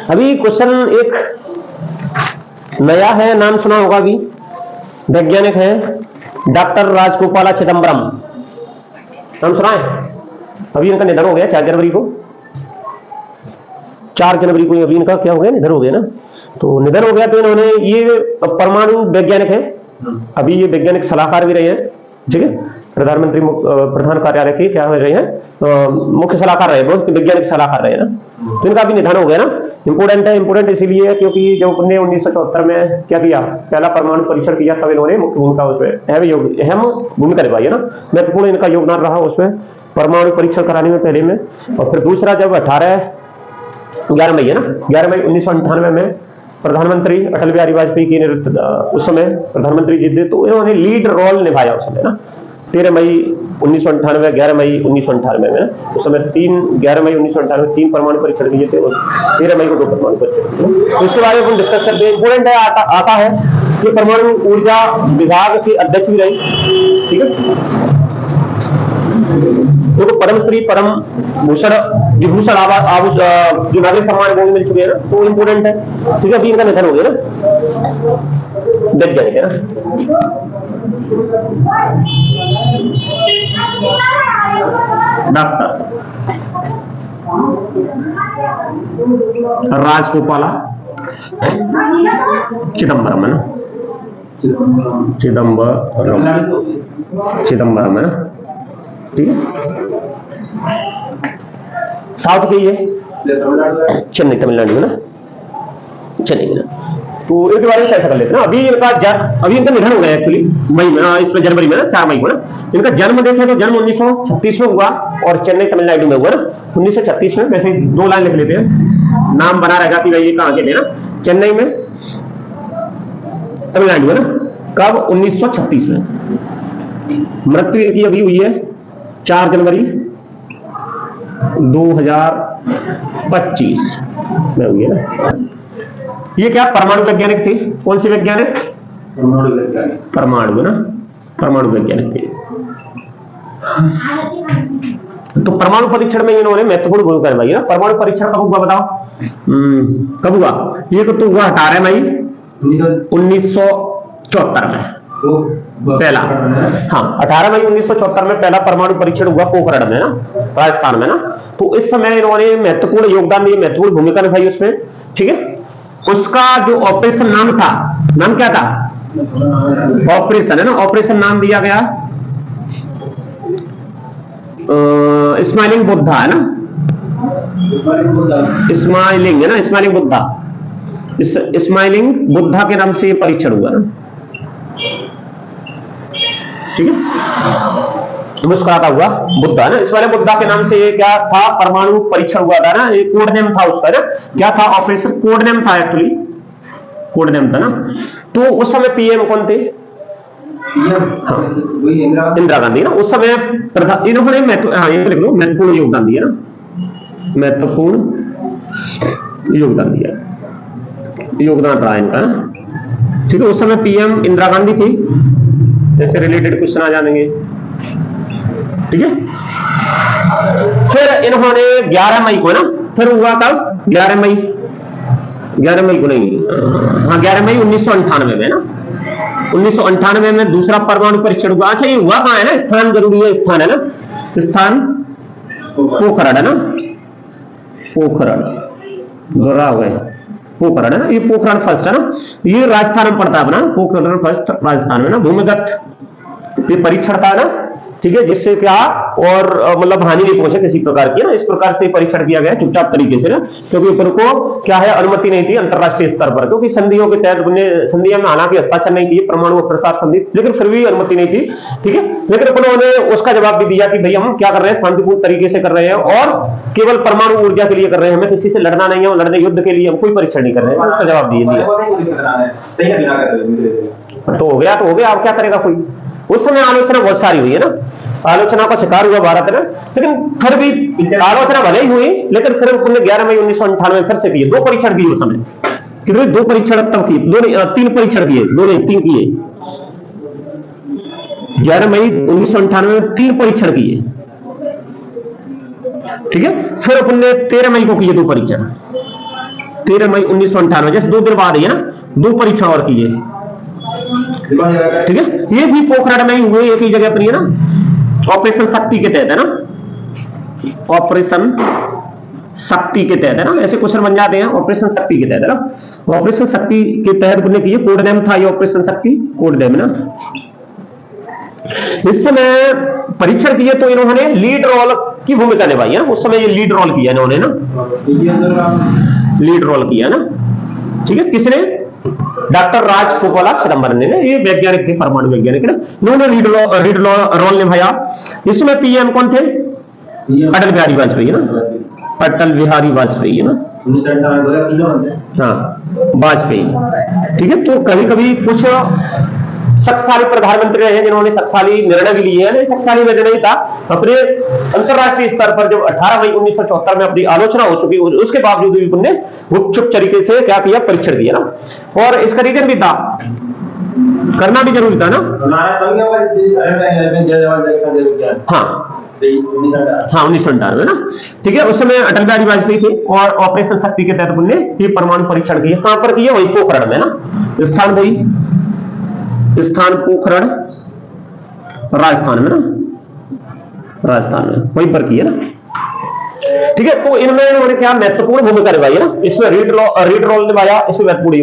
अभी क्वेश्चन एक नया है, नाम सुना होगा अभी, वैज्ञानिक है डॉक्टर राजगोपाला चिदम्बरम, नाम सुना है? अभी इनका निधन हो गया 4 जनवरी को, 4 जनवरी को अभी इनका क्या हो गया, निधन हो गया ना। तो निधन हो गया तो इन्होंने, ये परमाणु वैज्ञानिक है, अभी ये वैज्ञानिक सलाहकार भी रहे हैं, ठीक है, प्रधानमंत्री प्रधान कार्यालय के क्या हो रहे हैं, मुख्य सलाहकार रहे, बहुत वैज्ञानिक सलाहकार रहे ना। तो इनका भी निधन हो गया ना। इंपोर्टेंट है, इंपोर्टेंट इसीलिए है क्योंकि जब उन्होंने 1974 में क्या किया, पहला परमाणु परीक्षण किया, तब इन्होंने मुख्य भूमिका उसमें अहम भूमिका निभाई है ना, महत्वपूर्ण इनका योगदान रहा उसमें परमाणु परीक्षण कराने में पहले में। और फिर दूसरा जब 11 मई है ना, 11 मई 1998 में प्रधानमंत्री अटल बिहारी वाजपेयी की उस समय प्रधानमंत्री जी थे, तो इन्होंने लीड रोल निभाया उस समय ना। 13 मई 1998, 11 मई 1998 में, उस समय 11 मई 1998 3 परमाणु परीक्षण किए थे और 13 मई को 2 परमाणु परीक्षण किए। तो इसके बारे में हम डिस्कस करते हैं। इंपोर्टेंट है, आता है कि परमाणु ऊर्जा विभाग के अध्यक्ष भी रहे, ठीक है। तो पद्मश्री, परम भूषण, विभूषण, जो नागरिक सम्मान वो भी मिल चुके हैं ना, तो इंपोर्टेंट है, ठीक है। अभी इनका निधन हो गया ना, वैज्ञानिक है ना। डॉक्टर राजगोपाला चिदम्बरम है ना, चिदम्बरम है ना, ठीक है। साउथ के ये चेन्नई, तमिलनाडु है ना, चेन्नई है ना। तो एक बार चर्चा कर लेते हैं ना। अभी इनका निधन हो गया एक्चुअली मई में, इसमें जनवरी में ना, 4 मई को ना। इनका जन्म देखें तो जन्म 1936 में हुआ और चेन्नई तमिलनाडु में हुआ ना, 1936 में। वैसे 2 लाइन लिख लेते हैं, नाम बना रहेगा कि भाई ये कहां के थे ना, चेन्नई में, तमिलनाडु है ना। कब? 1936 में। मृत्यु इनकी अभी हुई है 4 जनवरी 2025 में हुई है ना। ये क्या परमाणु वैज्ञानिक थे? कौन सी वैज्ञानिक? परमाणु वैज्ञानिक, परमाणु है ना, परमाणु वैज्ञानिक थे। तो परमाणु परीक्षण में इन्होंने महत्वपूर्ण भूमिका निभाई है ना। परमाणु परीक्षण कब हुआ बताओ? कब हुआ? ये तो हुआ 18 मई 1974 में पहला, हाँ 18 मई 1974 में पहला परमाणु परीक्षण हुआ पोखरण में ना, राजस्थान में ना। तो इस समय इन्होंने महत्वपूर्ण योगदान दिया, महत्वपूर्ण भूमिका निभाई उसमें, ठीक है। उसका जो ऑपरेशन नाम था, नाम क्या था? ऑपरेशन है ना, ऑपरेशन नाम दिया गया स्माइलिंग बुद्धा है ना, स्माइलिंग है ना, स्माइलिंग बुद्धा, स्माइलिंग बुद्धा के नाम से परीक्षण हुआ ना, ठीक है। मुस्कुराता हुआ बुद्धा ना, स्माइलिंग बुद्धा के नाम से ये क्या था, परमाणु परीक्षण हुआ था ना। ये कोड नेम था उसका ना, क्या था? ऑपरेशन कोड नेम था, एक्चुअली कोड नेम था ना। तो उस समय पीएम कौन थे? हाँ, इंदिरा गांधी ना। उस समय इन्होंने महत्वपूर्ण योगदान दिया ना, महत्वपूर्ण योगदान दिया, योगदान रहा इनका, ठीक है। उस समय पीएम इंदिरा गांधी थी, जैसे रिलेटेड क्वेश्चन आ जाएंगे, ठीक है। फिर इन्होंने 11 मई को ना, फिर हुआ कब? 11 मई को नहीं, हाँ 11 मई 1998 में ना, 1998 में दूसरा परमाणु परीक्षण हुआ। अच्छा ये हुआ कहां है ना, स्थान जरूरी है, स्थान है ना, स्थान पोखरण है ना, पोखरण दोहरा हो गया, पोखरण है ना, ये पोखरण फर्स्ट है ना, ये राजस्थान में पड़ता है अपना, पोखरण फर्स्ट राजस्थान में ना। भूमिगत ये परीक्षण था ना, ठीक है, जिससे क्या और मतलब हानि नहीं पहुंचे किसी प्रकार की ना। इस प्रकार से परीक्षण किया गया चुपचाप तरीके से ना, क्योंकि ऊपर को क्या है, अनुमति नहीं थी अंतरराष्ट्रीय स्तर पर, क्योंकि संधियों के तहत संधियों में हालांकि हस्ताक्षर नहीं किए, परमाणु प्रसार संधि, लेकिन फिर भी अनुमति नहीं थी, ठीक है। लेकिन उन्होंने उसका जवाब भी दिया कि भाई हम क्या कर रहे हैं, शांतिपूर्ण तरीके से कर रहे हैं और केवल परमाणु ऊर्जा के लिए कर रहे हैं, हमें किसी से लड़ना नहीं है, और लड़ने युद्ध के लिए हम कोई परीक्षण नहीं कर रहे हैं। उसका जवाब दिया। तो हो गया, अब क्या करेगा कोई। उस समय आलोचना बहुत सारी हुई है ना, आलोचना का शिकार हुआ भारत ने, लेकिन फिर भी आलोचना भले ही हुई, लेकिन फिर 11 मई 1998 में फिर से किए 2 परीक्षण किए उस समय। कितने? 2 परीक्षण तब किए, 3 परीक्षण किए, 2 नहीं 3 किए। 11 मई 1998 में 3 परीक्षण किए, ठीक है। फिर अपने 13 मई को किए 2 परीक्षण, 13 मई 1998, जैसे 2 दिन बाद ही है ना, 2 परीक्षण और किए, ठीक है। ये भी पोखरण में ही हुए, एक ही जगह पर है ना, ऑपरेशन शक्ति के तहत है ना, ऑपरेशन शक्ति के तहत है ना, ऐसे क्वेश्चन बन जाते हैं, ऑपरेशन शक्ति के तहत है ना, ऑपरेशन शक्ति के तहत हमने किए, कोड नेम था ये ऑपरेशन शक्ति, कोड नेम ना। इस समय परीक्षण किए तो इन्होंने लीड रोल की भूमिका निभाई है ना, उस समय ये लीड रोल किया इन्होंने ना, लीड रोल किया ना, ठीक है। किसने? डॉक्टर राजगोपाल चिदंबरम ने, ये वैज्ञानिक थे, परमाणु वैज्ञानिक ना, इन्होंने लीड रोल निभाया। इसमें पीएम कौन थे? अटल बिहारी वाजपेयी है ना, अटल बिहारी वाजपेयी है ना, हाँ वाजपेयी, ठीक है। तो कभी कभी कुछ शक्तिशाली प्रधानमंत्री रहे हैं जिन्होंने शक्तिशाली निर्णय भी लिए हैं, शक्तिशाली निर्णय नहीं था। अपने अंतरराष्ट्रीय स्तर पर जब 18 मई 1974 में अपनी आलोचना हो चुकी, उसके बावजूद भी उन्होंने गुपचुप तरीके से क्या किया, परीक्षण किया ना, और इसका रीजन भी था, करना भी जरूरी था ना। हाँ 1998 ना, ठीक है। उस समय अटल बिहारी वाजपेयी थे और ऑपरेशन शक्ति के तहत उन्होंने ये परमाणु परीक्षण किए। कहां पर किए? वही पोखरण में ना, स्थान वही, स्थान पोखरण, राजस्थान में ना, राजस्थान में वहीं पर किए ना, ठीक है। तो इनमें इन्होंने क्या महत्वपूर्ण भूमिका निभाई है ना, इसमें रीड रोल निभाया, इसमें महत्वपूर्ण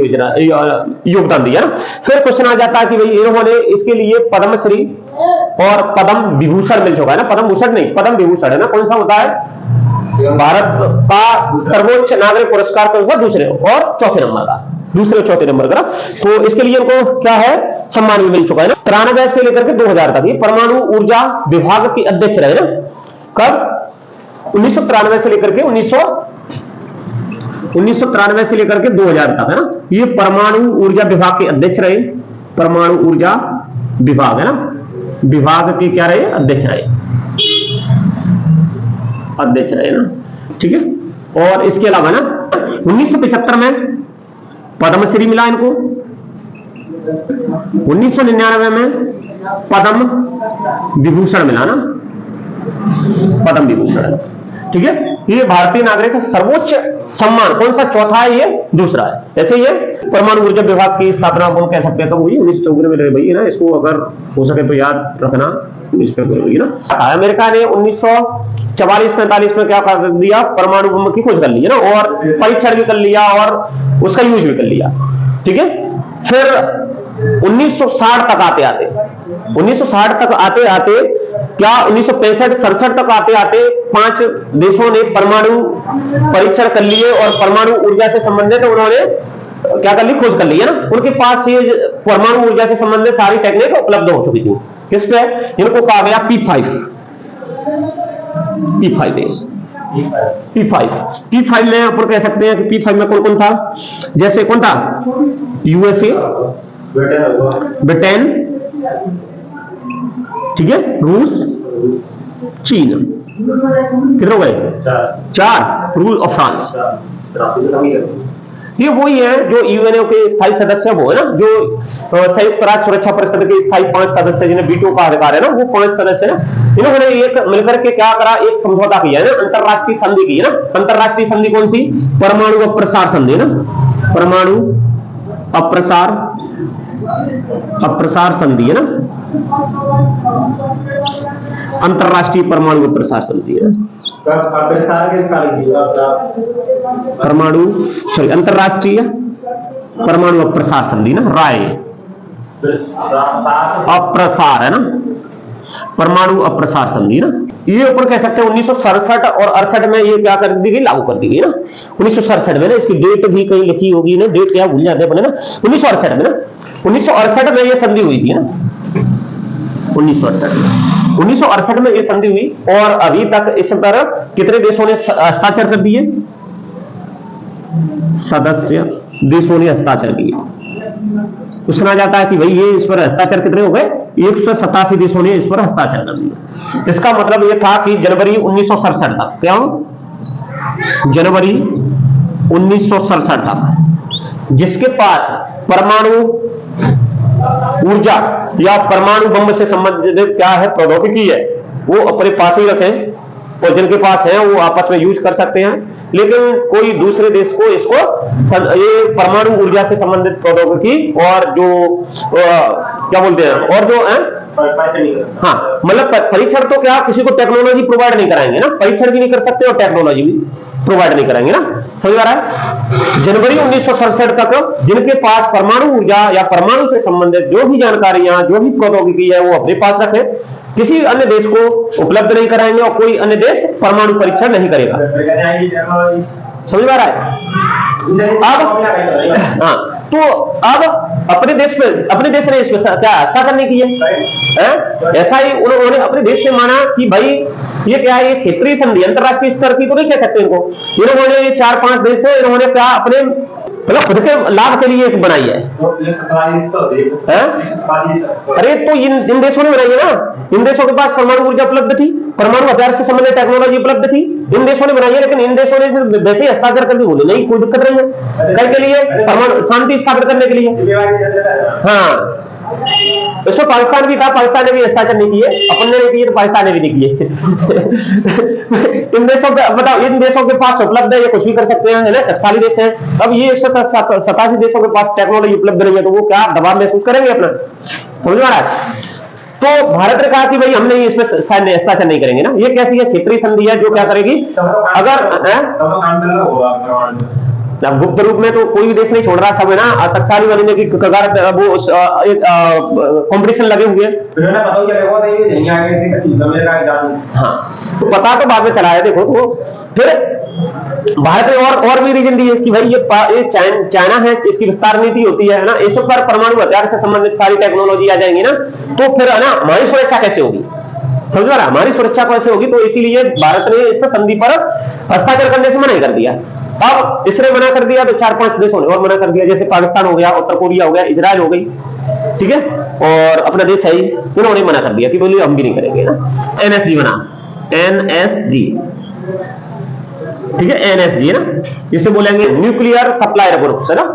योगदान दिया ना। फिर क्वेश्चन आ जाता है कि भाई इन्होंने इसके लिए पद्मश्री और पद्म विभूषण मिल चुका है ना, पद्म भूषण नहीं, पद्म विभूषण है ना, कौन सा होता है? भारत का सर्वोच्च नागरिक पुरस्कार कौन सा? दूसरे और चौथे नंबर का, दूसरे और चौथे नंबर का। तो इसके लिए इनको क्या है, सम्मान भी मिल चुका है ना। 93 से लेकर के 2000 तक ये परमाणु ऊर्जा विभाग के अध्यक्ष रहे ना। कब? 1993 से लेकर के 1993 से लेकर के 2000 तक है ना, ये परमाणु ऊर्जा विभाग के अध्यक्ष रहे। परमाणु ऊर्जा विभाग है ना, विभाग के क्या रहे? अध्यक्ष रहे, अध्यक्ष रहे ना, ठीक है। और इसके अलावा ना 1975 में पद्मश्री मिला इनको, 1999 में पद्म विभूषण मिला ना, पद्म विभूषण, ठीक है। ये भारतीय नागरिक सर्वोच्च सम्मान कौन सा? चौथा है, ये दूसरा है। ऐसे ये परमाणु ऊर्जा विभाग की स्थापना कौन कह सकते हैं, कब हुई? 1954 में रहे भाई ना, इसको अगर हो सके तो याद रखना, इस पे हुई ना। अमेरिका ने 1944-45 में क्या कर दिया, परमाणु बम की खोज कर ली है ना, और परीक्षण भी कर लिया और उसका यूज भी कर लिया, ठीक है। फिर 1960 तक आते आते 1960 तक आते आते क्या 1965-67 तक आते आते 5 देशों ने परमाणु परीक्षण कर लिए और परमाणु ऊर्जा से संबंधित उन्होंने क्या कर ली, खोज कर ली है ना। उनके पास ये परमाणु ऊर्जा से संबंधित सारी टेक्निक उपलब्ध हो चुकी थी। किस पे? इनको कहा गया P5 देश, P5 में अपन कह सकते हैं कि P5 में कौन कौन था? जैसे कौन था? USA, ब्रिटेन, ठीक है, रूस, चीन, कितने हो गए? 4, रूस और फ्रांस। ये वही है जो यूएनओ के स्थायी सदस्य वो है ना, जो संयुक्त राष्ट्र सुरक्षा परिषद के स्थायी 5 सदस्य जिन्हें वीटो का अधिकार है ना, वो 5 सदस्य है। इन्होंने एक मिलकर के क्या करा, एक समझौता किया है ना, अंतरराष्ट्रीय संधि की है ना। अंतरराष्ट्रीय संधि कौन सी? परमाणु अप्रसार संधि है ना, परमाणु अप्रसार संधि है ना, अंतरराष्ट्रीय परमाणु अप्रसार संधि है। अंतरराष्ट्रीय परमाणु अप्रसार संधि ना, राय अप्रसार है ना, परमाणु अप्रसार संधि ना। ये ऊपर कह सकते हैं 1967 और 68 में ये क्या कर दी गई, लागू कर दी गई ना। 1967 में ना, इसकी डेट भी कहीं लिखी होगी ना, डेट क्या भूल जाते हैं ना। 1968 में ना, 1968 में ये संधि हुई थी ना, 1968 में ये संधि हुई और अभी तक इस पर कितने देशों ने हस्ताक्षर कर दिए? सदस्य देशों ने हस्ताक्षर किए। पूछना जाता है कि भाई ये इस पर हस्ताक्षर कितने हो गए? 187 देशों ने इस पर हस्ताक्षर कर दिया। इसका मतलब ये था कि जनवरी 1967 तक, क्या हो, जनवरी 1967 तक जिसके पास परमाणु ऊर्जा या परमाणु बम से संबंधित क्या है, प्रौद्योगिकी है, वो अपने पास ही रखें और जिनके पास है वो आपस में यूज कर सकते हैं। लेकिन कोई दूसरे देश को इसको ये परमाणु ऊर्जा से संबंधित प्रौद्योगिकी और जो क्या बोलते हैं, और जो है हाँ, मतलब परीक्षण तो क्या किसी को टेक्नोलॉजी प्रोवाइड नहीं कराएंगे ना, परीक्षण भी नहीं कर सकते और टेक्नोलॉजी भी प्रोवाइड नहीं कराएंगे ना, समझ आ रहा है। जनवरी 1967 तक जिनके पास परमाणु ऊर्जा या परमाणु से संबंधित जो भी जानकारियां, जो भी प्रौद्योगिकी है, वो अपने पास रखे, किसी अन्य देश को उपलब्ध नहीं कराएंगे और कोई अन्य देश परमाणु परीक्षण नहीं करेगा। समझ में आ रहा है? अब हाँ, तो अब अपने देश ने इसमें क्या हस्ताक्षर नहीं किए, ऐसा ही उन्होंने अपने देश से माना कि भाई ये क्या है, ये क्षेत्रीय संधि, अंतरराष्ट्रीय स्तर की तो नहीं कह सकते इनको। इन्होंने ये 4-5 देश है, इन्होंने क्या अपने मतलब खुद के लाभ के लिए एक बनाई है। अरे तो इन देशों ने बनाई है ना, इन देशों के पास परमाणु ऊर्जा उपलब्ध थी, परमाणु हथियार से संबंधित टेक्नोलॉजी उपलब्ध थी, इन देशों ने बनाई है, लेकिन इन देशों ने वैसे ही हस्ताक्षर करके बोले नहीं, कोई दिक्कत नहीं है, कल के लिए परमाणु शांति स्थापित करने के लिए। हाँ, इसमें पाकिस्तान भी था, पाकिस्तान ने भी हस्ताक्षर नहीं किए, अपन ने नहीं किए तो पाकिस्तान ने भी नहीं किए। इन देशों के बताओ, इन देशों के पास उपलब्ध है, ये कुछ भी कर सकते हैं, है ना, शक्तिशाली देश है। अब ये 187 देशों के पास टेक्नोलॉजी उपलब्ध नहीं है, तो वो क्या दबाव महसूस करेंगे अपना, समझ में आ रहा है। तो भारत ने कहा कि भाई हम नहीं, इसमें हस्ताक्षर नहीं करेंगे ना, ये कैसी है, क्षेत्रीय संधि है जो क्या करेगी, अगर अब गुप्त रूप में तो कोई भी देश नहीं छोड़ रहा, सब है ना शक्तिशाली बनने की कगार वो एक कंपटीशन लगे हुए हैं। हाँ, तो पता तो बाद में चला है, देखो तो फिर भारत ने और भी रीजन दिए कि भाई ये चाइना है, इसकी विस्तार नीति होती है ना, इस पर परमाणु हथियार से संबंधित सारी टेक्नोलॉजी आ जाएंगी ना, तो फिर है ना हमारी सुरक्षा कैसे होगी, समझ रहा, हमारी सुरक्षा कैसे होगी। तो इसीलिए भारत ने इस संधि पर हस्ताक्षर करने से मना कर दिया। अब इसने मना कर दिया तो 4-5 देशों ने और मना कर दिया, जैसे पाकिस्तान हो गया, उत्तर कोरिया हो गया, इजराइल हो गई, ठीक है, और अपना देश है ही, उन्होंने मना कर दिया कि बोलिए हम भी नहीं करेंगे ना। एनएसजी बना, एनएसजी, ठीक है, एनएसजी है ना, जिसे बोलेंगे न्यूक्लियर सप्लायर ग्रुप, है ना,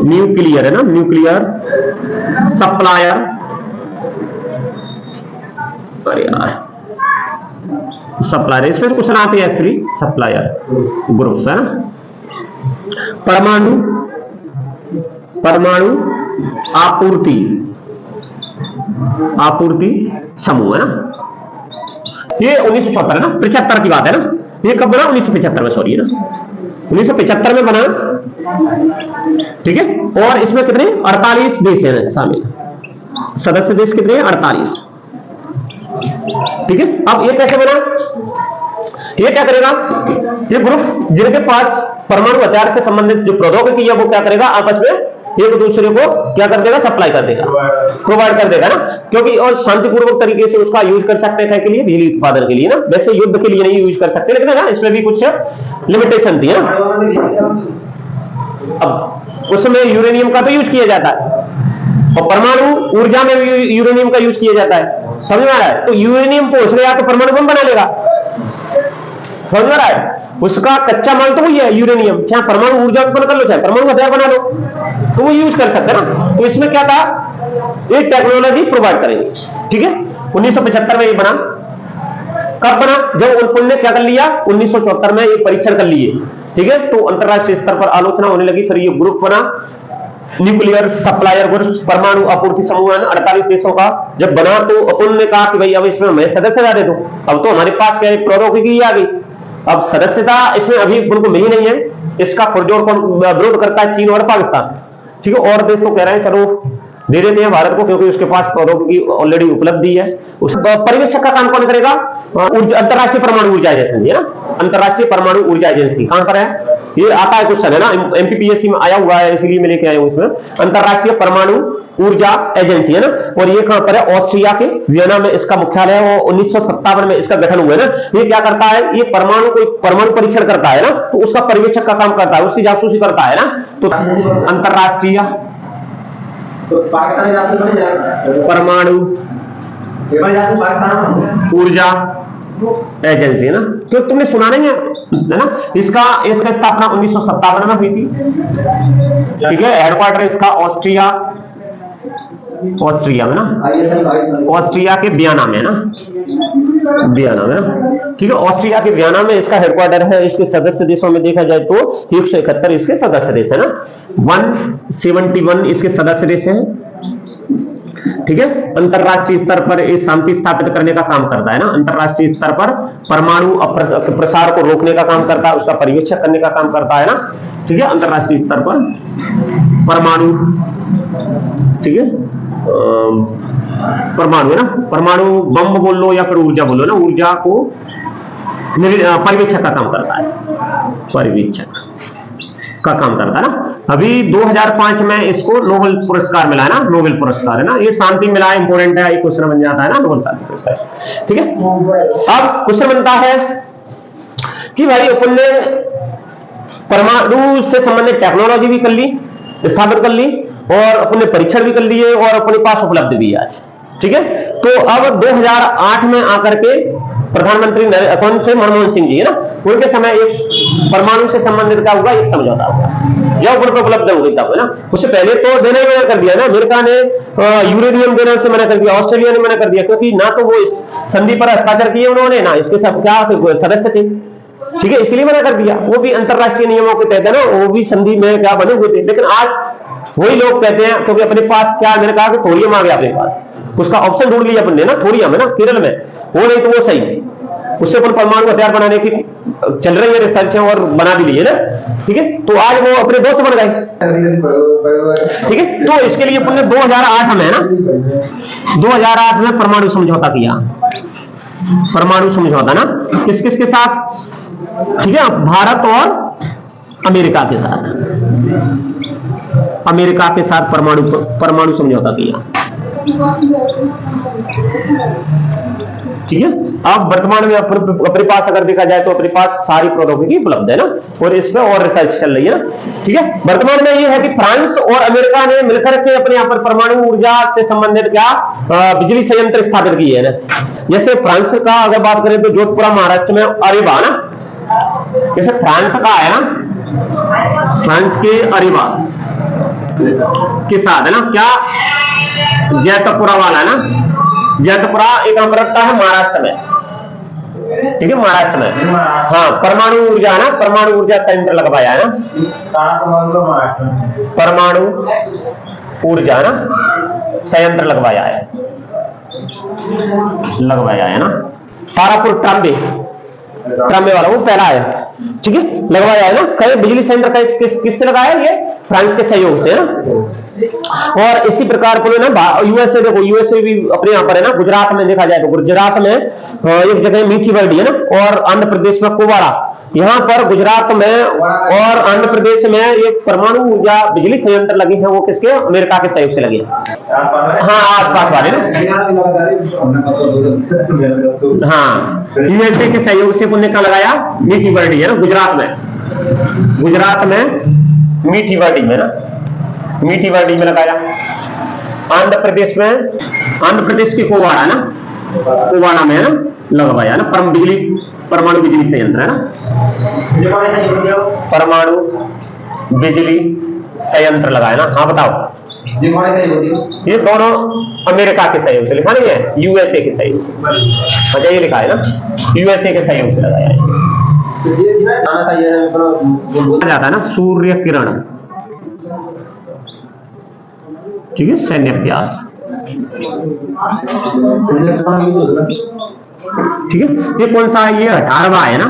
न्यूक्लियर है ना, न्यूक्लियर सप्लायर, अरे यार सप्लायर, इसमें क्वेश्चन आते हैं एक्चुअली, सप्लायर ग्रुप्स है ना, परमाणु आपूर्ति समूह है ना, ये 1974 है ना, 75 की बात है ना, ये कब बना, 1975 में, सॉरी है ना, 1975 में बना, ठीक है, और इसमें कितने 48 देश हैं शामिल, सदस्य देश कितने हैं, 48, ठीक है। अब ये कैसे बना, ये क्या करेगा, ये ग्रुप जिनके पास परमाणु हथियार से संबंधित जो प्रौद्योगिकी है वो क्या करेगा, आपस में एक दूसरे को क्या कर देगा, सप्लाई कर देगा, प्रोवाइड कर देगा ना, क्योंकि और शांतिपूर्वक तरीके से उसका यूज कर सकते हैं के लिए, बिजली उत्पादन के लिए ना, वैसे युद्ध के लिए नहीं यूज कर सकते, लेकिन ना इसमें भी कुछ लिमिटेशन थी ना। अब उसमें यूरेनियम का तो यूज किया जाता है और परमाणु ऊर्जा में भी यूरेनियम का यूज किया जाता है, समझ में आ रहा है। तो यूरेनियम पहुंच गया तो परमाणु बम बना लेगा, समझ में आ रहा है, उसका कच्चा माल तो वही है यूरेनियम, चाहे परमाणु ऊर्जा उत्पन्न कर लो, चाहे परमाणु हथियार बना लो, तो वो यूज कर सकते हैं ना। तो इसमें क्या था, ये टेक्नोलॉजी प्रोवाइड करेंगे, ठीक है। 1975 में ये बना, कब बना, जब उन्होंने क्या कर लिया, 1974 में ये परीक्षण कर लिए, ठीक है, तो अंतरराष्ट्रीय स्तर पर आलोचना होने लगी, फिर ये ग्रुप बना, न्यूक्लियर सप्लायर ग्रुप, परमाणु आपूर्ति समूह 48 देशों का जब बना, तो अपन ने कहा कि भाई अब इसमें हमें सदस्यता दे दो, अब तो हमारे पास क्या है, प्रौद्योगिकी आ गई, अब सदस्यता इसमें अभी उनको मिली नहीं है, इसका पुरजोर कौन विरोध करता है, चीन और पाकिस्तान, ठीक है, और देश तो कह रहे हैं चलो दे देते हैं भारत को, क्योंकि उसके पास प्रौद्योगिकी ऑलरेडी उपलब्धि है। उस पर्यवेक्षक का काम कौन करेगा, अंतरराष्ट्रीय परमाणु ऊर्जा एजेंसी है ना, अंतरराष्ट्रीय परमाणु ऊर्जा एजेंसी कहां पर है, ये आता है क्वेश्चन है ना, एमपीपीएससी में आया हुआ है, इसलिए मैं लेके आया हूं इसमें, अंतरराष्ट्रीय परमाणु ऊर्जा एजेंसी है ना, और ये कहां पर है, ऑस्ट्रिया के वियना में इसका मुख्यालय है, और 1957 में इसका गठन हुआ है ना। ये क्या करता है, ये परमाणु परीक्षण करता है ना, तो उसका पर्यवेक्षक का काम करता है, उसकी जासूसी करता है ना। तो अंतरराष्ट्रीय परमाणु ऊर्जा एजेंसी है ना, क्यों तुमने सुना नहीं है ना, इसका स्थापना 1957 में हुई थी, ठीक है, हेडक्वार्टर इसका ऑस्ट्रिया में ना, ऑस्ट्रिया के वियना में ना, वियना में ना, ठीक है। ऑस्ट्रिया के वियना में इसका हेडक्वार्टर है। इसके सदस्य देशों में देखा जाए तो 171 इसके सदस्य देश है ना, 171 इसके सदस्य देश हैं, ठीक है। अंतरराष्ट्रीय स्तर पर इस शांति स्थापित करने का काम करता है ना, अंतरराष्ट्रीय स्तर पर परमाणु प्रसार को रोकने का काम करता है, उसका पर्यवेक्षण करने का काम करता है ना, ठीक है। अंतरराष्ट्रीय स्तर पर परमाणु, ठीक है, परमाणु है ना, परमाणु बम बोल लो या फिर ऊर्जा बोलो ना, ऊर्जा को पर्यवेक्षक का काम करता है, पर्यवेक्षक का काम करता है ना। अभी 2005 में इसको नोबेल पुरस्कार मिला है ना, नोबेल पुरस्कार है ना, ये शांति मिला है, इंपोर्टेंट है, एक क्वेश्चन बन जाता है ना, नोबेल शांति पुरस्कार, ठीक है। अब क्वेश्चन बनता है कि भाई अपन ने परमाणु से संबंधित टेक्नोलॉजी भी कर ली, स्थापित कर ली, और अपने परीक्षण भी कर लिए, और अपने पास उपलब्ध भी है आज, ठीक है। तो अब 2008 में आकर के प्रधानमंत्री कौन थे, मनमोहन सिंह जी है ना, उनके समय एक परमाणु से संबंधित क्या हुआ, एक समझौता हुआ, जब उनको उपलब्ध हो गई तब है ना। उससे पहले तो देना ही मना कर दिया ना, अमेरिका ने यूरेनियम देने से मना कर दिया, ऑस्ट्रेलिया ने मना कर दिया, क्योंकि ना तो वो इस संधि पर हस्ताक्षर किए उन्होंने, ना इसके सब क्या सदस्य थे, ठीक है, इसलिए मना कर दिया। वो भी अंतरराष्ट्रीय नियमों के तहत है ना, वो भी संधि में क्या बने हुए थे। लेकिन आज वही लोग कहते हैं, क्योंकि अपने पास क्या, मैंने कहा कि थोरियम आ गया अपने पास, उसका ऑप्शन ढूंढ लिया अपन ने ना, थोरियम है ना, केरल में, वो नहीं तो वो सही, उससे अपन परमाणु हथियार बनाने की चल रही है रिसर्च है, और बना भी लिए ना, ठीक है। तो आज वो अपने दोस्त बन गए, ठीक है। तो इसके लिए अपन ने 2008 में ना, 2008 में परमाणु समझौता किया, परमाणु समझौता ना, किस किस के साथ, ठीक है, भारत और अमेरिका के साथ, अमेरिका के साथ परमाणु समझौता किया, ठीक है। अब वर्तमान में अपने पास अगर देखा जाए तो अपने पास सारी प्रौद्योगिकी उपलब्ध है ना, और इस पे और रिसर्च चल रही है ना, ठीक है। वर्तमान में ये है कि फ्रांस और अमेरिका ने मिलकर के अपने यहाँ पर परमाणु ऊर्जा से संबंधित क्या बिजली संयंत्र स्थापित किए है ना। जैसे फ्रांस का अगर बात करें तो जोधपुर महाराष्ट्र में अरेवा ना, जैसे फ्रांस का है ना, फ्रांस के अरेवा के साथ है ना, क्या जैतपुरा वाला है ना, जैतपुरा एक रखता है महाराष्ट्र में, ठीक है, महाराष्ट्र में, हाँ, परमाणु ऊर्जा है ना, परमाणु ऊर्जा संयंत्र लगवाया है ना, परमाणु ऊर्जा ना संयंत्र लगवाया है ना, तारापुर ट्राम्बे वाला वो पहला है, ठीक है, लगवाया है ना। कई बिजली संयंत्र किससे लगाया, ये फ्रांस के सहयोग से है ना। और इसी प्रकार को ना यूएसए, देखो यूएसए भी अपने यहाँ पर है ना, गुजरात में देखा जाए तो गुजरात में एक जगह मीठी वर्डी है ना, और आंध्र प्रदेश में कोवाड़ा, यहाँ पर गुजरात में और आंध्र प्रदेश में एक परमाणु ऊर्जा बिजली संयंत्र लगे हैं, वो किसके, अमेरिका के सहयोग से लगे, हाँ, आसपास वाले ना, हाँ, यूएसए के सहयोग से पुण्य का लगाया, मीठी वर्डी है ना, गुजरात में मीठी वर्डी में ना, मीठी वर्डी में लगाया। आंध्र प्रदेश में, आंध्र प्रदेश के कोवाड़ा ना, कोवाड़ा में है ना लगवाया ना, परमाणु बिजली संयंत्र है ना, परमाणु बिजली संयंत्र लगाया ना। हाँ बताओ, ये दोनों अमेरिका के सहयोग से लिखा नहीं है, यूएसए के सहयोग, अच्छा ये लिखा है ना, यूएसए के सहयोग से लगाया है, जाता है ना सूर्य किरण, ठीक है, सैन्य अभ्यास, ठीक है। ये कौन सा है, ये 18वां है ना,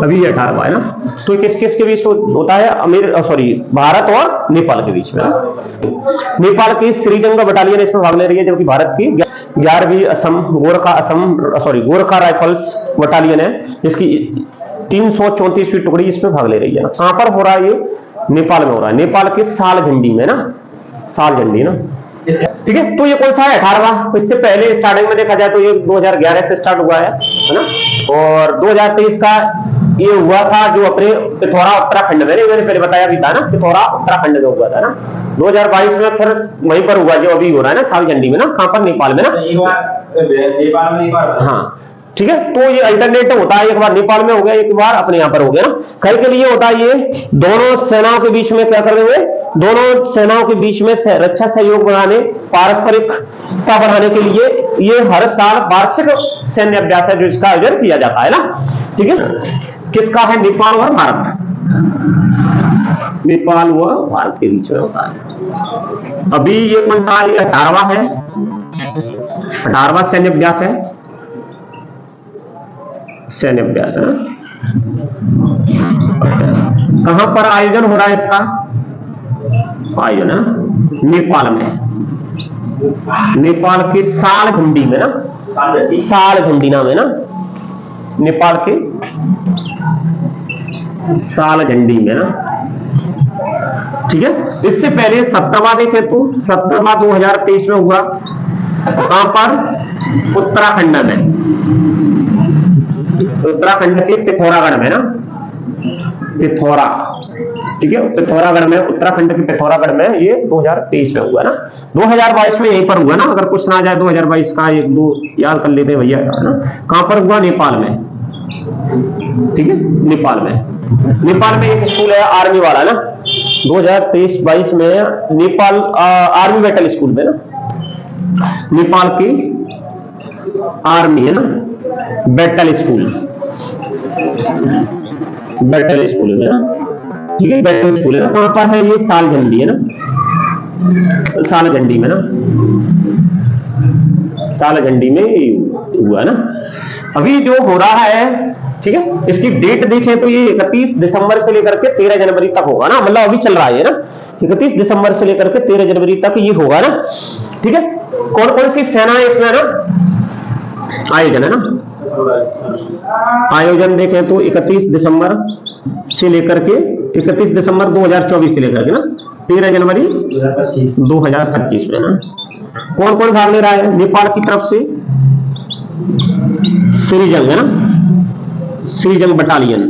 अभी ये 18वां है ना। तो किस किस के बीच होता है, भारत और नेपाल के बीच में। नेपाल की श्रीजंगा बटालियन इसमें भाग ले रही है, जबकि भारत की 11वीं गोरखा राइफल्स बटालियन है, इसकी 334वीं टुकड़ी इसमें भाग ले रही है ना। कहां पर हो रहा है ये, नेपाल में हो रहा है, नेपाल के साल झंडी में ना, साल झंडी ना, ठीक है। तो ये कौन सा है, 18वां। इससे पहले स्टार्टिंग में देखा जाए तो ये 2011 से स्टार्ट हुआ है ना, और 2023 का ये हुआ था जो अपने पिथौरा उत्तराखंड में, मैंने पहले बताया भी था ना, पिथौरा उत्तराखंड में हुआ था ना। 2022 में फिर वहीं पर हुआ जो अभी हो रहा है ना, साल झंडी में ना, कहां पर, नेपाल में ना, हाँ, ठीक है। तो ये अल्टरनेटिव होता है, एक बार नेपाल में हो गया, एक बार अपने यहाँ पर हो गया ना। कल के लिए होता है ये दोनों सेनाओं के बीच में क्या कर रहे हुए, दोनों सेनाओं के बीच में रक्षा सहयोग बढ़ाने पारस्परिकता बढ़ाने के लिए ये हर साल वार्षिक सैन्य अभ्यास है जो इसका आयोजन किया जाता है ना, ठीक है। किसका है? नेपाल और भारत, नेपाल व भारत के बीच में होता है। अभी ये कौन सा? 18वां है, 18वां सैन्य अभ्यास है, सैन्य अभ्यास है। कहां पर आयोजन हो रहा है इसका? आयोजन है नेपाल में, नेपाल के साल झंडी में ना, साल झंडी नाम है ना, नेपाल के साल झंडी में ना, ठीक है। इससे पहले 17वां देखे तो 17वां 2023 में हुआ, कहां पर? उत्तराखंड में, उत्तराखंड के पिथौरागढ़ में ना, पिथौरा, ठीक है, पिथौरागढ़ में, उत्तराखंड के पिथौरागढ़ में ये 2023 में हुआ ना। 2022 में यहीं पर हुआ ना, अगर कुछ ना जाए 2022 का 1-2 याद कर लेते भैया ना। कहां पर हुआ? नेपाल में, ठीक है, नेपाल में। नेपाल में एक स्कूल है आर्मी वाला ना, 2023-22 में नेपाल आर्मी बैटल स्कूल में ना, नेपाल की आर्मी है ना, बैटल स्कूल, बैटल स्कूल में ना, ठीक है, बैटल स्कूल है ना। कहां पर है? ये साल झंडी है ना, साल झंडी में ना, साल झंडी में हुआ ना। अभी जो हो रहा है, ठीक है, इसकी डेट देखें तो ये 31 दिसंबर से लेकर के 13 जनवरी तक होगा ना, मतलब अभी चल रहा है ना, 31 दिसंबर से लेकर के 13 जनवरी तक ये होगा ना, ठीक है। कौन कौन सी सेना इसमें ना आयोजन है ना, आयोजन देखें तो 31 दिसंबर से लेकर के 31 दिसंबर 2024 से लेकर के ना 13 जनवरी 2025 में ना। कौन कौन भाग ले रहा है? नेपाल की तरफ से श्रीजंग है ना, श्रीजंग बटालियन,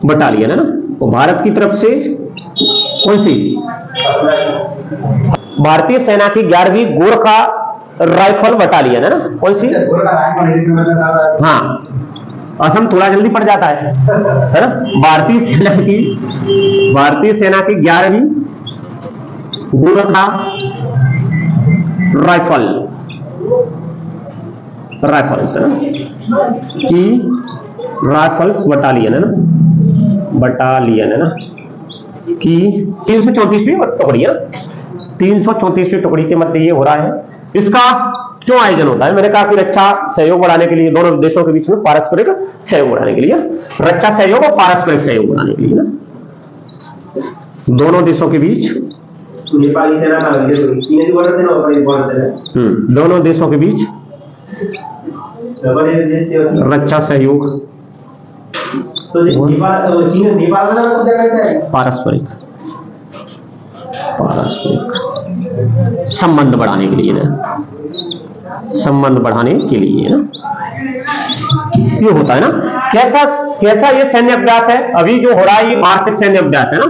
बटालियन है ना। और भारत की तरफ से कौन सी? भारतीय सेना की 11वीं गोरखा राइफल बटालियन है ना, कौन सी? हाँ, असम थोड़ा जल्दी पड़ जाता है ना। भारतीय सेना की 11वीं गोरखा राइफल्स है ना, की राइफल्स बटालियन है ना, बटालियन है ना, की 334वीं टुकड़ी है, 334वीं टुकड़ी के मध्य ये हो रहा है। इसका क्यों आयोजन होता है? मैंने कहा कि रक्षा सहयोग बढ़ाने के लिए, दोनों देशों के बीच में पारस्परिक सहयोग बढ़ाने के लिए, रक्षा सहयोग और पारस्परिक सहयोग बढ़ाने के लिए ना, दोनों देशों के बीच, नेपाली सेना का दोनों देशों के बीच रक्षा सहयोग, पारस्परिक संबंध बढ़ाने के लिए ना, संबंध बढ़ाने के लिए ना ये होता है ना। कैसा कैसा ये सैन्य अभ्यास है? अभी जो हो रहा है ये वार्षिक सैन्य अभ्यास है ना,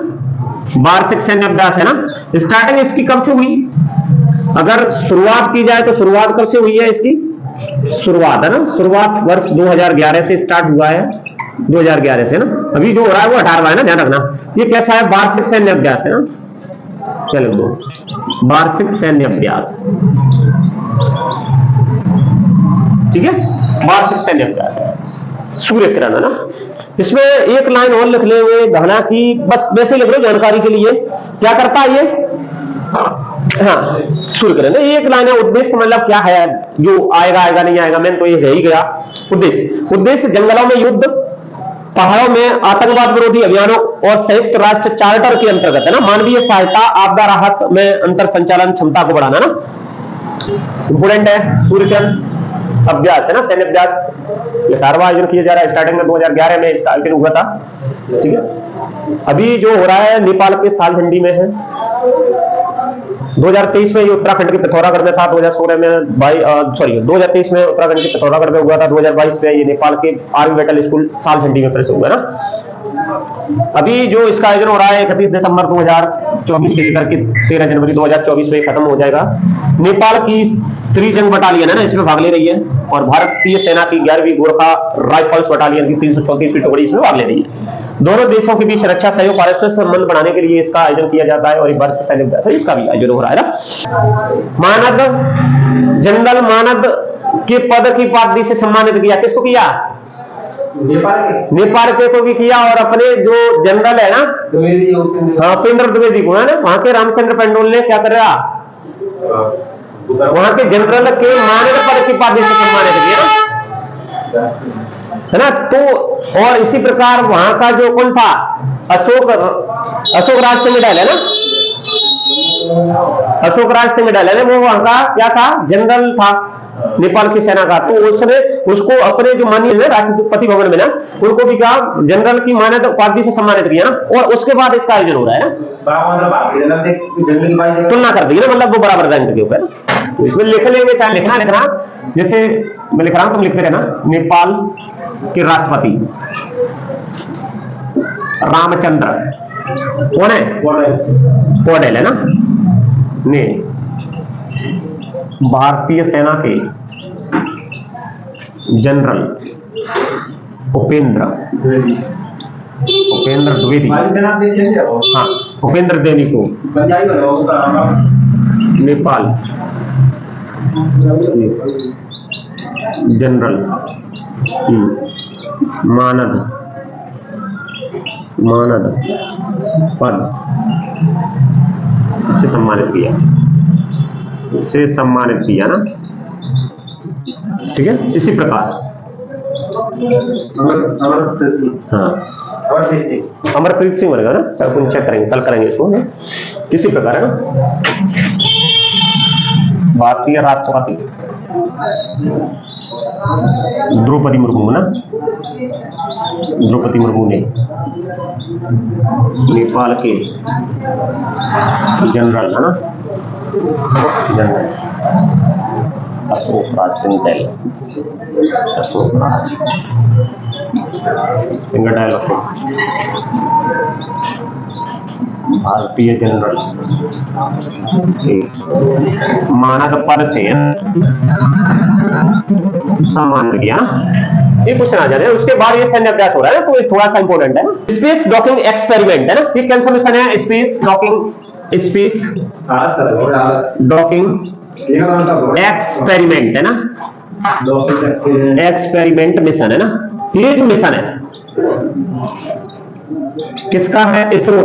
वार्षिक सैन्य अभ्यास है ना। स्टार्टिंग इसकी कब से हुई? अगर शुरुआत की जाए तो शुरुआत कब से हुई है इसकी? शुरुआत है ना, शुरुआत वर्ष 2011 से स्टार्ट हुआ है, 2011 से ना। अभी जो हो रहा है वो 18वां है ना, ध्यान रखना। ये कैसा है? वार्षिक सैन्य अभ्यास है ना। चलो दो, वार्षिक सैन्य अभ्यास, ठीक है, वार्षिक सैन्य अभ्यास है। सूर्य किरण है ना। इसमें एक लाइन और लिख ले हुए घना की, बस वैसे लिख लो जानकारी के लिए। क्या करता है ये? हाँ, सूर्य किरण। एक लाइन है। उद्देश्य मतलब क्या है? जो आएगा आएगा, नहीं आएगा, मैंने तो ये रह ही गया। उद्देश्य जंगलों में युद्ध, पहाड़ों में आतंकवाद विरोधी अभियानों और संयुक्त राष्ट्र चार्टर के अंतर्गत है ना, मानवीय सहायता, आपदा राहत में अंतर संचालन क्षमता को बढ़ाना ना इंपोर्टेंट है। सूर्य किरण अभ्यास है ना, सैन्य अभ्यास 18वां आयोजन किया जा रहा है। स्टार्टिंग में 2011 में इसका आयोजन हुआ था, ठीक है। अभी जो हो रहा है नेपाल के साल झंडी में है। 2023 में ये उत्तराखंड के पिथौरागढ़ में था, 2016 में 2023 में उत्तराखंड के पिथौरागढ़ में हुआ था, 2022 में ये नेपाल के आर्मी बैटल स्कूल साल झंडी में फिर से हुआ ना। अभी जो इसका आयोजन हो रहा है 31 दिसंबर 2024 से लेकर के 13 जनवरी 2024 में खत्म हो जाएगा। नेपाल की श्रीजंग बटालियन है ना, इसमें भाग ले रही है, और भारतीय सेना की 11वीं गोरखा राइफल्स बटालियन की 334वीं टुकड़ी इसमें भाग ले रही है। दोनों देशों के बीच रक्षा सहयोग पारस्परिक संबंध बढ़ाने के लिए इसका आयोजन किया जाता है और ये वर्ष सैन्य अभ्यास है, इसका भी आयोजन हो रहा है ना। मानद, जनरल मानद के पद की उपाधि से सम्मानित किया, किसको किया? नेपाल के को भी किया, और अपने जो जनरल है ना उपेंद्र द्विवेदी को, है ना, वहां के रामचंद्र पंडोल ने क्या कर रहा, वहां के जनरल के मानद पद की उपाधि से सम्मानित किया, है ना। तो और इसी प्रकार वहां का जो कौन था, अशोक राज सिंह मेडल है ना, अशोक राज सिंह मेडल है ना, वो वहां का क्या था, जनरल था नेपाल की सेना का। तो उसने उसको अपने जो माननीय राष्ट्रपति भवन में ना, उनको भी कहा जनरल की मानद उपाधि से सम्मानित किया ना, और उसके बाद इसका आयोजन हो रहा है ना, तुलना कर दी ना, मतलब वो बराबर रैंक के ऊपर। इसमें लिख लेंगे, चाहे लिखना, जैसे मैं लिख रहा हूं, तुम लिखते रहना। नेपाल के राष्ट्रपति रामचंद्र कौन है, पौडेल है ना, ने भारतीय सेना के जनरल उपेंद्र द्विवेदी, हाँ उपेंद्र द्विवेदी को नेपाल जनरल मानद पद से सम्मानित किया ना, ठीक है। इसी प्रकार हाँ अमरप्रीत सिंह बनेगा ना, सब चेक करेंगे, कल करेंगे इसको। इसी प्रकार है ना, भारतीय राष्ट्रपति द्रौपदी मुर्मू ना, द्रौपदी मुर्मू ने नेपाल के जनरल है ना, जनरल अशोक राज सिंगडेल को भारतीय जनरल मानद पद से सम्मान किया। ये क्वेश्चन आ जाते हैं। उसके बाद ये सैन्य अभ्यास हो रहा है ना, तो ये थोड़ा सा इंपॉर्टेंट है। स्पेस डॉकिंग एक्सपेरिमेंट है ना, ये कौन सा मिशन है? स्पेस डॉकिंग एक्सपेरिमेंट है ना, एक्सपेरिमेंट मिशन है ना, ये जो मिशन है किसका है? इसरो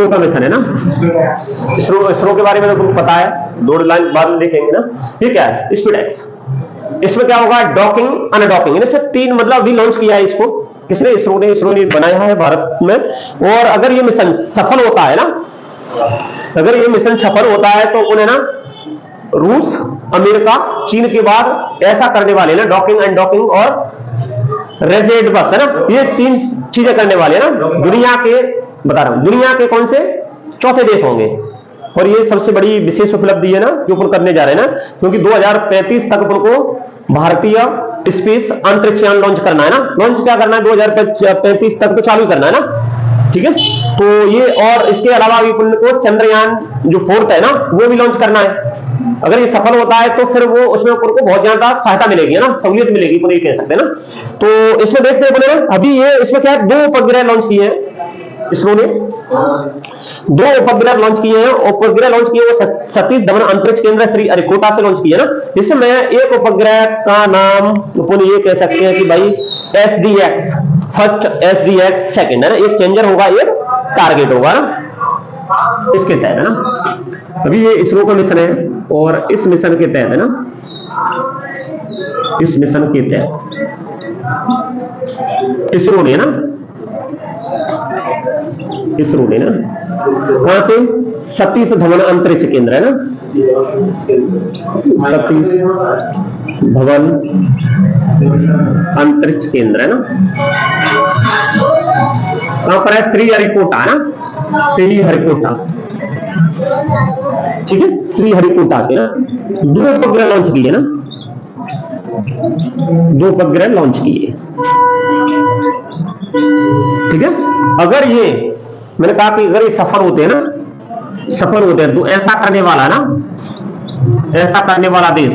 का मिशन है ना। इसरो के बारे में तो तुमको पता है, 2 लाइन बाद में देखेंगे ना। ये क्या है? स्पीडएक्स। इसमें क्या होगा? डॉकिंग अनडॉकिंग, इसमें 3 मतलब अभी लॉन्च किया है इसको, किसने? इसरो ने बनाया है भारत में। और अगर ये मिशन सफल होता है ना, अगर ये मिशन सफल होता है तो उन्हें ना रूस, अमेरिका, चीन के बाद ऐसा करने वाले ना, डॉकिंग अनडॉकिंग और रेजेड बस है ना, ये 3 चीजें करने वाले हैं ना। दुनिया के बता रहा हूं, दुनिया के कौन से चौथे देश होंगे, और ये सबसे बड़ी विशेष उपलब्धि है ना जो अपन करने जा रहे हैं ना, क्योंकि 2035 तक अपन को भारतीय स्पेस अंतरिक्ष यान लॉन्च करना है ना। लॉन्च क्या करना है? 2035 तक तो चालू करना है ना, ठीक है। तो ये, और इसके अलावा भी अपन को चंद्रयान जो 4th है ना, वो भी लॉन्च करना है। अगर ये सफल होता है तो फिर वो उसमें अपन को बहुत ज्यादा सहायता मिलेगी ना, सहूलियत मिलेगी, अपन ये कह सकते हैं ना। तो इसमें देखते हैं बोले ना, अभी ये इसमें क्या है, 2 उपग्रह लॉन्च किए हैं इसरो ने, 2 उपग्रह लॉन्च किए हैं। उपग्रह लॉन्च किए वो सतीश धवन अंतरिक्ष केंद्र श्रीहरिकोटा से लॉन्च किए ना। इसमें एक उपग्रह का नाम अपन ये कह सकते हैं कि भाई SDX फर्स्ट, SDX सेकंड है ना। एक चेंजर होगा, एक टारगेट होगा ना, इसके तहत है ना। अभी ये इसरो का मिशन है, और इस मिशन के तहत है ना, इस मिशन के तहत इसरो ने ना कहां से? सतीश धवन अंतरिक्ष केंद्र है ना, सतीश धवन अंतरिक्ष केंद्र है ना, कहां पर है? श्रीहरिकोटा है ना, श्रीहरिकोटा, ठीक है। श्रीहरिकोटा से ना 2 उपग्रह लॉन्च किए ना, 2 उपग्रह लॉन्च किए, ठीक है। अगर ये, मैंने कहा कि अगर ये सफल होते हैं तो ऐसा करने वाला ना, ऐसा करने वाला देश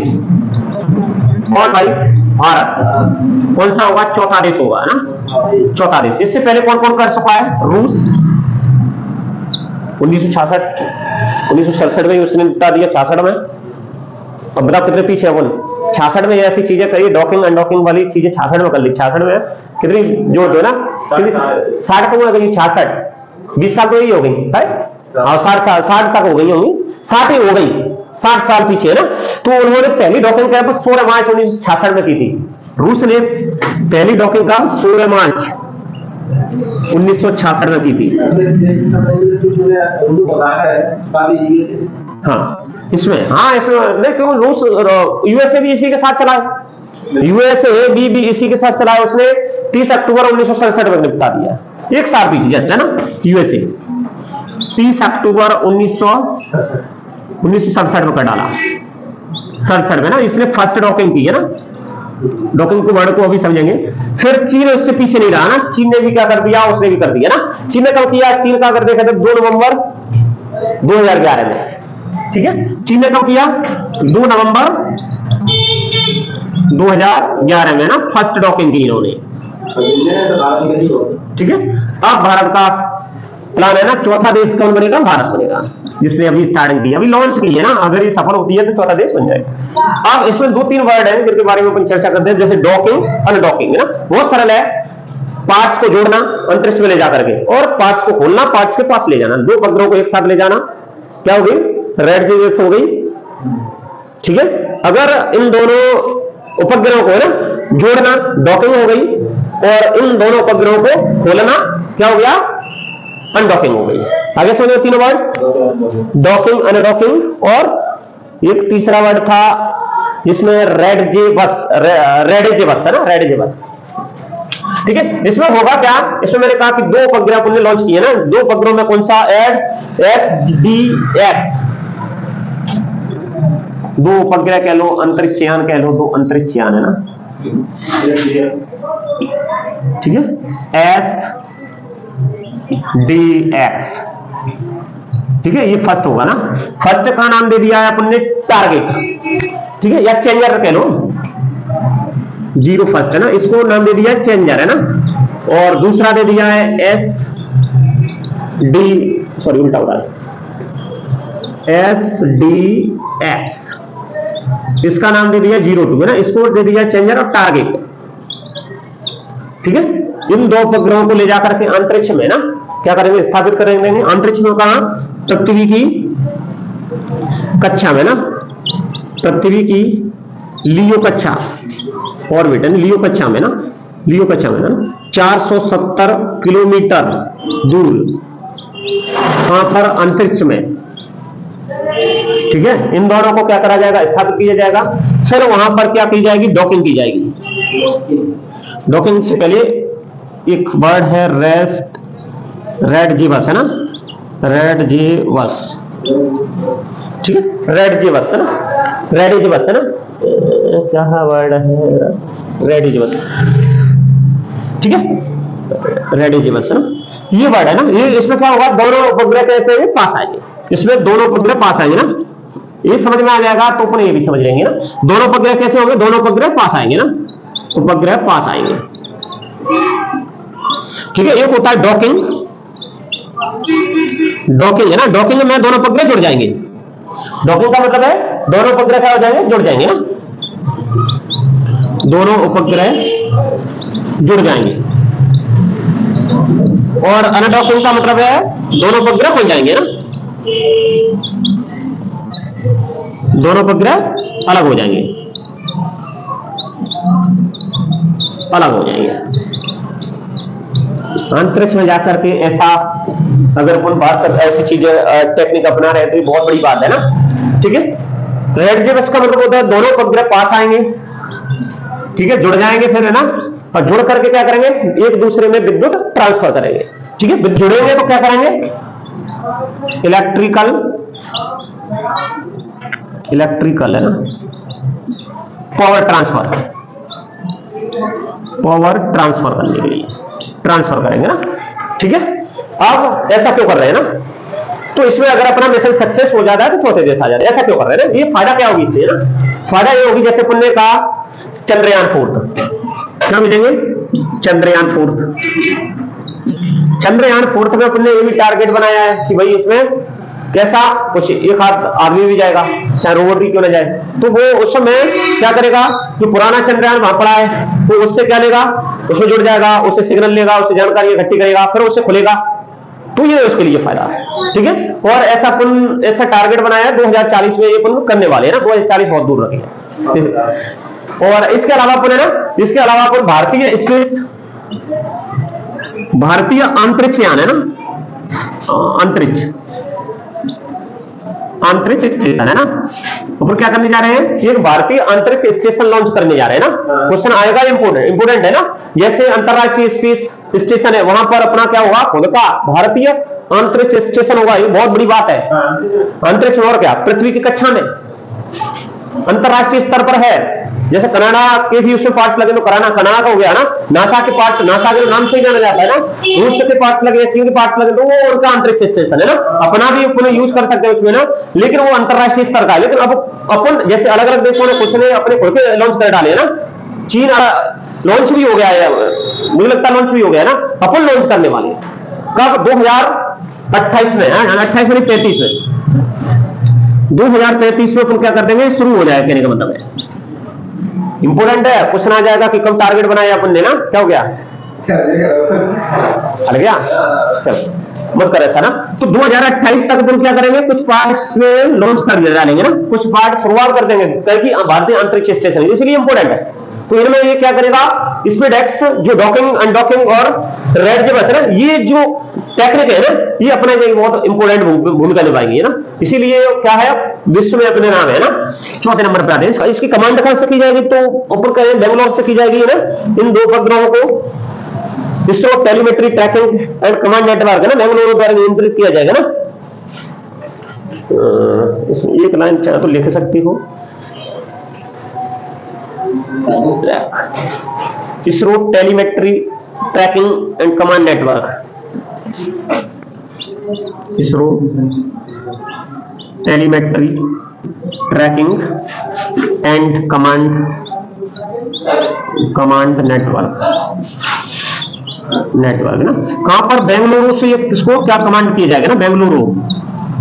कौन भाई? भारत। कौन सा होगा? चौथा देश होगा ना, चौथा देश। इससे पहले कौन कौन कर चुका है? रूस 1967 में उसने निपटा दिया, 66 में। अब बताओ कितने पीछे अपन? 66 में ऐसी चीजें करी, डॉकिंग अनडॉकिंग वाली चीजें 66 में कर ली। 66 में कितनी जोड़ दो ना, 60 को गई, 66 20 साल तो यही हो गई है, 60 तक हो गई होंगी, 60 ही हो गई, 60 साल पीछे है ना। तो उन्होंने पहली डॉकिंग क्या 16 मार्च 1966 में की थी। रूस ने पहली डॉकिंग का 16 मार्च 1966 में की थी। इसमें नहीं, क्यों रूस यूएसए भी इसी के साथ चला है, यूएसए भी इसी के साथ चला है। उसने 30 अक्टूबर 1967 में निपटा दिया, एक साल पीछे जैसे है ना। यूएसए 30 अक्टूबर 1967 में कर डाला, 67 में ना इसने फर्स्ट डॉकिंग की है ना। डॉकिंग के वर्ड को अभी समझेंगे। फिर चीन उससे पीछे नहीं रहा ना, चीन ने भी क्या कर दिया, उसने भी कर दिया ना। चीन ने कब किया? चीन का अगर देखा तो 2 नवंबर 2011 में, ठीक है। चीन ने कब किया? 2 नवंबर 2011 में ना फर्स्ट डॉकिंग की इन्होंने, ठीक है। अब भारत का प्लान है ना, चौथा देश कौन बनेगा? भारत बनेगा, जिसने अभी स्टार्टिंग की, अभी लॉन्च की है ना। अगर ये सफल होती है तो चौथा देश बन जाएगा। अब इसमें 2-3 वर्ड हैं जिनके बारे में अपन चर्चा करते हैं, जैसे डॉकिंग अनडॉकिंग है ना। बहुत सरल है, पार्ट्स को जोड़ना अंतरिक्ष में ले जाकर के, और पार्ट्स को खोलना, पार्ट्स के पास ले जाना, 2 उपग्रहों को एक साथ ले जाना, क्या हो गई? रेड जेविस हो गई, ठीक है। अगर इन दोनों उपग्रहों को है ना जोड़ना, डॉकिंग हो गई, और इन दोनों उपग्रहों को खोलना क्या हो गया? अनडॉकिंग हो गई। आगे समझो तीनों वर्ड, डॉकिंग, अनडॉकिंग, और एक तीसरा वर्ड था जिसमें रेडजेवस है ना, रेडजेवस, ठीक है। इसमें होगा क्या? इसमें मैंने कहा कि 2 उपग्रह पुनः लॉन्च किए ना, 2 उपग्रहों में कौन सा? SDX, 2 उपग्रह कह लो, अंतरिक्ष यान कह लो, 2 अंतरिक्ष यान है ना, ठीक है। SDX, ठीक है, ये फर्स्ट होगा ना। फर्स्ट का नाम दे दिया है अपन ने टारगेट, ठीक है, या चेंजर कह लो, 0 फर्स्ट है ना, इसको नाम दे दिया है चेंजर है ना। और दूसरा दे दिया है उल्टा हो रहा है, SDX, इसका नाम दे दिया 02 है ना, इसको दे दिया चेंजर और टारगेट, ठीक है। इन 2 उपग्रहों को ले जाकर के अंतरिक्ष में ना क्या करेंगे? स्थापित करेंगे अंतरिक्ष में। कहां? पृथ्वी की कक्षा में ना, पृथ्वी की लियो कक्षा, ऑर्बिट है लियो कक्षा में ना, लियो कक्षा में ना 470 किलोमीटर दूर, वहां पर अंतरिक्ष में, ठीक है। इन दोनों को क्या करा जाएगा? स्थापित किया जाएगा। फिर वहां पर क्या की जाएगी? डॉकिंग की जाएगी। डॉकिंग से पहले एक वर्ड है रेडजेवस है ना, रेडजेवस, ठीक है, रेडजेवस है ना, रेडजेवस है ना, क्या वर्ड है? रेडजेवस, ठीक है, रेडजेवस है ना, ये वर्ड है ना। ये इसमें क्या होगा? दोनों उपग्रह कैसे पास आएंगे? इसमें दोनों उपग्रह पास आएंगे ना, ये समझ में आ जाएगा तो अपन ये भी समझ लेंगे ना। दोनों उपग्रह कैसे होंगे? दोनों उपग्रह पास आएंगे ना, उपग्रह पास आएंगे, ठीक है। एक होता है डॉकिंग, डॉकिंग है ना, डॉकिंग में दोनों उपग्रह जुड़ जाएंगे। डॉकिंग का मतलब है दोनों उपग्रह क्या हो जाएंगे? जुड़ जाएंगे ना, दोनों उपग्रह जुड़ जाएंगे। और अनडॉकिंग का मतलब है दोनों उपग्रह खुल जाएंगे ना, दोनों उपग्रह अलग हो जाएंगे, अलग हो जाएंगे। अंतरिक्ष में जाकर के ऐसा अगर अपन बात कर, ऐसी चीजें टेक्निक अपना रहे तो ये बहुत बड़ी बात है ना, ठीक है। रेडजेवस का मतलब होता है दोनों उपग्रह पास आएंगे, ठीक है, जुड़ जाएंगे फिर है ना, और जुड़ करके क्या करेंगे? एक दूसरे में विद्युत ट्रांसफर करेंगे, ठीक है। जुड़ेंगे तो क्या करेंगे? इलेक्ट्रिकल है ना, पावर ट्रांसफर करने के लिए ट्रांसफर करेंगे ना, ठीक है। अब ऐसा क्यों कर रहे हैं ना? तो इसमें अगर अपना मिशन सक्सेस हो जाता है तो चौथे देश आ जाते हैं। ऐसा क्यों कर रहे हैं ना? ये फायदा क्या होगी इससे ना? फायदा ये होगी जैसे पुण्य का चंद्रयान 4 क्या मिलेंगे? चंद्रयान 4। चंद्रयान 4 में अपने ये भी टारगेट बनाया है कि भाई इसमें कैसा कुछ एक हाथ आदमी भी जाएगा, चाहे रोबोट ही क्यों ना जाए। तो वो उस समय क्या करेगा कि पुराना चंद्रयान वहां पड़ा है, तो उससे क्या लेगा, उसमें जुड़ जाएगा, उससे सिग्नल लेगा, उससे जानकारी इकट्ठी करेगा, फिर उससे खुलेगा। तो ये उसके लिए फायदा है, ठीक है। और ऐसा टारगेट बनाया है 2040 में ये अपन करने वाले हैं ना, 2040 बहुत दूर रखेंगे। और इसके अलावा अपन है ना, इसके अलावा अपन भारतीय अंतरिक्ष यान है ना, अंतरिक्ष स्टेशन है ना, ऊपर क्या करने जा रहे हैं, एक भारतीय अंतरिक्ष स्टेशन लॉन्च करने जा रहे हैं ना। क्वेश्चन आएगा, इंपोर्टेंट है ना। जैसे अंतरराष्ट्रीय स्पेस स्टेशन है, वहां पर अपना क्या होगा, खुद का भारतीय अंतरिक्ष स्टेशन होगा। ये बहुत बड़ी बात है। अंतरिक्ष और क्या, पृथ्वी की कक्षा में अंतरराष्ट्रीय स्तर पर है। जैसे कनाडा के भी उसमें पार्ट्स लगे, तो कनाडा का हो गया ना। नासा के पार्ट्स, नासा के नाम से ही जाना जाता है ना। रूस के पार्ट्स लगे, चीन के पार्ट्स लगे, तो वो उनका अंतरिक्ष स्टेशन है ना। अपना भी अपन यूज कर सकते हैं उसमें ना, लेकिन वो अंतरराष्ट्रीय स्तर का है। लेकिन अब अपन जैसे अलग अलग देशों ने कुछ ने अपने खुद के लॉन्च कर डाले ना। चीन लॉन्च भी हो गया है, मुझे लगता है लॉन्च भी हो गया ना। अपन लॉन्च करने वाले कब, 2028 में, 28 में 35 में, 2035 में अपन क्या कर देंगे, शुरू हो जाएगा। कहने का मतलब है इंपोर्टेंट है। क्वेश्चन आ जाएगा कि कब टारगेट बनाया अपन ने ना, क्या हो गया, हट गया, चल मत कर ऐसा ना। तो 2028 तक अपन क्या करेंगे, कुछ पार्ट्स में लॉन्च कर डालेंगे ना, कुछ पार्ट शुरुआत कर देंगे, क्योंकि भारतीय अंतरिक्ष स्टेशन इसलिए इंपोर्टेंट है। तो इनमें ये क्या करेगा, स्पीडएक्स जो डॉकिंग अनडॉकिंग और रेड जो है ना, ये जो टेक्निक है ना, ये अपने लिए बहुत इंपोर्टेंट भूमिका निभाएंगे ना। इसीलिए क्या है, विश्व में अपने नाम है ना, चौथे नंबर पर आते हैं। इसकी कमांड कहां से की जाएगी, तो ऊपर कहें बेंगलोर से की जाएगी ना। इन दो उपग्रहों को ISRO telemetry tracking and command network है ना, बेंगलुरु द्वारा नियंत्रित किया जाएगा ना। इसमें एक लाइन चाहे तो लिख सकती हो, ISRO telemetry tracking and command network, ISRO telemetry tracking and command network ना। कहां पर, बेंगलुरु से इसको क्या कमांड किया जाएगा ना,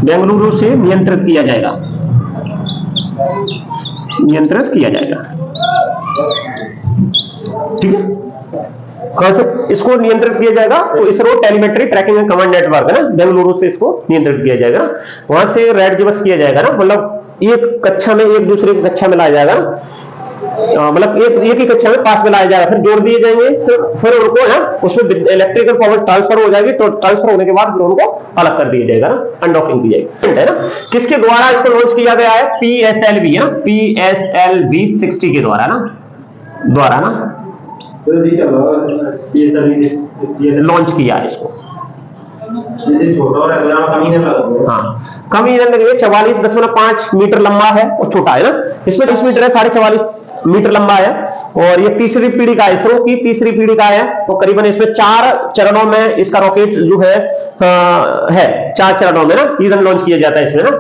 बेंगलुरु से नियंत्रित किया जाएगा, ठीक है। कहां से इसको नियंत्रित किया जाएगा, तो ISRO telemetry tracking and command network है ना, बेंगलुरु से इसको नियंत्रित किया जाएगा। वहां से रेड दिवस किया जाएगा ना, मतलब एक कक्षा में एक दूसरे की कक्षा में लाया जाएगा, मतलब एक ही कक्षा में पास में लाया जाएगा, फिर जोड़ दिए जाएंगे, फिर उनको ना उसमें इलेक्ट्रिकल पावर ट्रांसफर हो जाएगी। तो ट्रांसफर होने के बाद फिर उनको अलग कर दिया जाएगा, अनडॉकिंग की जाएगी, है ना। किसके द्वारा इसको लॉन्च किया गया है, PSLV है ना, PSLV 60 के द्वारा ना लॉन्च किया है इसको। हाँ, कम ईंधन लगेगा, 44.5 मीटर लंबा है और छोटा है ना। इसमें 10 मीटर है, 44.5 मीटर लंबा है। और ये तीसरी पीढ़ी का, इसरो की तीसरी पीढ़ी का है। तो करीबन इसमें 4 चरणों में इसका रॉकेट जो है 4 चरणों में ना ईंधन लॉन्च किया जाता है इसमें ना।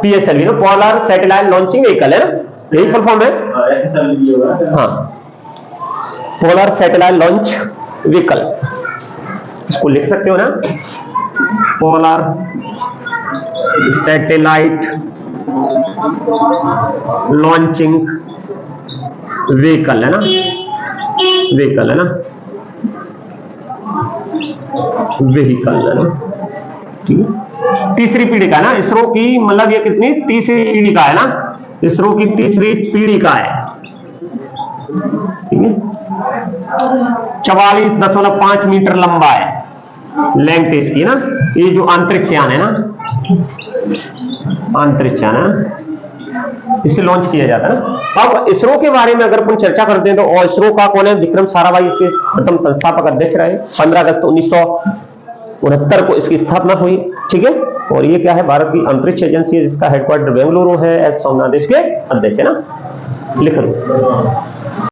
PSLV ना, पोलर सैटेलाइट लॉन्चिंग व्हीकल है ना, यही फुल फॉर्म है। हाँ, पोलर सैटेलाइट लॉन्च व्हीकल्स, इसको लिख सकते हो ना, पोलर सैटेलाइट लॉन्चिंग व्हीकल है ना, व्हीकल है ना, ठीक है। तीसरी पीढ़ी का ना, इसरो की, मतलब ये कितनी, तीसरी पीढ़ी का है ना, इसरो की तीसरी पीढ़ी का है, ठीक है। 44.5 मीटर लंबा है लेंथ इसकी ना। ये जो अंतरिक्ष यान है ना, अंतरिक्ष यान है, इसे लॉन्च किया जाता है ना। अब इसरो के बारे में अगर अपन चर्चा करते हैं, तो और इसरो का कौन है, विक्रम साराभाई इसके प्रथम संस्थापक अध्यक्ष रहे। 15 अगस्त 1969 को इसकी स्थापना हुई, ठीक है। और ये क्या है, भारत की अंतरिक्ष एजेंसी है, जिसका हेडक्वार्टर बेंगलुरु है। एस सोमनाथ इसके अध्यक्ष है ना, लिख लो।